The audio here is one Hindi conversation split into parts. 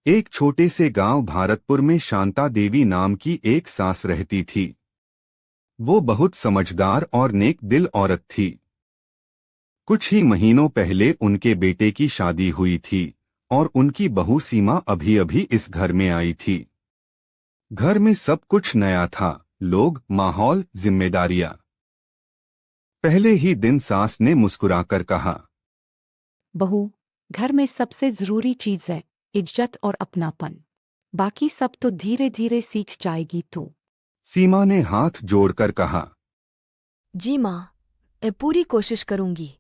एक छोटे से गांव भारतपुर में शांता देवी नाम की एक सास रहती थी। वो बहुत समझदार और नेक दिल औरत थी। कुछ ही महीनों पहले उनके बेटे की शादी हुई थी और उनकी बहू सीमा अभी अभी इस घर में आई थी। घर में सब कुछ नया था, लोग, माहौल, जिम्मेदारियां। पहले ही दिन सास ने मुस्कुराकर कहा, बहू, घर में सबसे जरूरी चीज है इज्जत और अपनापन। बाकी सब तो धीरे धीरे सीख जाएगी तू। सीमा ने हाथ जोड़कर कहा। जी माँ, मैं पूरी कोशिश करूंगी।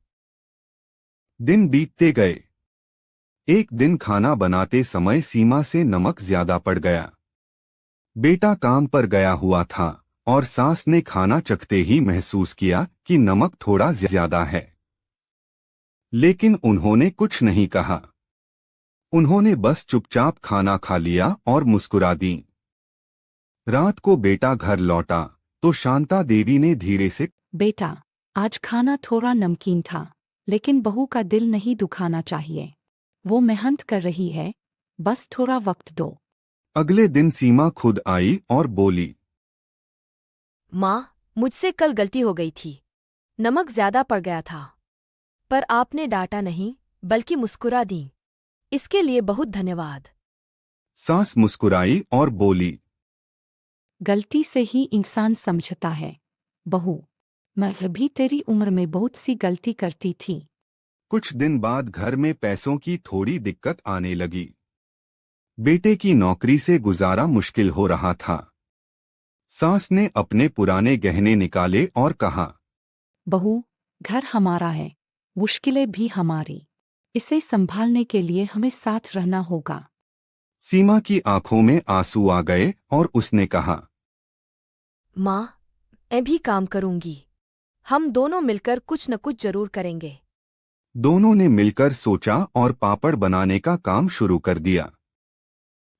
दिन बीतते गए। एक दिन खाना बनाते समय सीमा से नमक ज्यादा पड़ गया। बेटा काम पर गया हुआ था और सास ने खाना चखते ही महसूस किया कि नमक थोड़ा ज्यादा है। लेकिन उन्होंने कुछ नहीं कहा। उन्होंने बस चुपचाप खाना खा लिया और मुस्कुरा दी। रात को बेटा घर लौटा तो शांता देवी ने धीरे से, बेटा, आज खाना थोड़ा नमकीन था, लेकिन बहू का दिल नहीं दुखाना चाहिए। वो मेहनत कर रही है, बस थोड़ा वक्त दो। अगले दिन सीमा खुद आई और बोली, माँ, मुझसे कल गलती हो गई थी। नमक ज्यादा पड़ गया था। पर आपने डांटा नहीं, बल्कि मुस्कुरा दी। इसके लिए बहुत धन्यवाद। सास मुस्कुराई और बोली, गलती से ही इंसान समझता है। बहू, मैं भी तेरी उम्र में बहुत सी गलती करती थी। कुछ दिन बाद घर में पैसों की थोड़ी दिक्कत आने लगी। बेटे की नौकरी से गुजारा मुश्किल हो रहा था। सास ने अपने पुराने गहने निकाले और कहा, बहू, घर हमारा है, मुश्किलें भी हमारी। इसे संभालने के लिए हमें साथ रहना होगा। सीमा की आंखों में आंसू आ गए और उसने कहा, माँ, मैं भी काम करूंगी। हम दोनों मिलकर कुछ न कुछ जरूर करेंगे। दोनों ने मिलकर सोचा और पापड़ बनाने का काम शुरू कर दिया।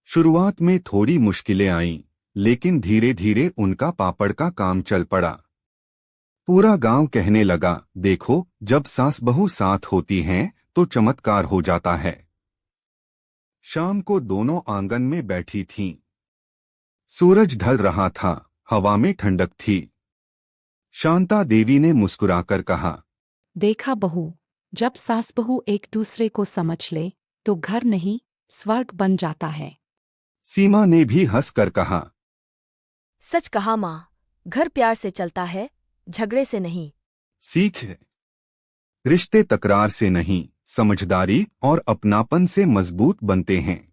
शुरुआत में थोड़ी मुश्किलें आईं, लेकिन धीरे धीरे उनका पापड़ का काम चल पड़ा। पूरा गांव कहने लगा, देखो, जब सास बहू साथ होती हैं तो चमत्कार हो जाता है। शाम को दोनों आंगन में बैठी थीं। सूरज ढल रहा था, हवा में ठंडक थी। शांता देवी ने मुस्कुराकर कहा, देखा बहू, जब सास बहू एक दूसरे को समझ ले तो घर नहीं, स्वर्ग बन जाता है। सीमा ने भी हंसकर कहा, सच कहा माँ, घर प्यार से चलता है, झगड़े से नहीं। सीख है। रिश्ते तकरार से नहीं, समझदारी और अपनापन से मजबूत बनते हैं।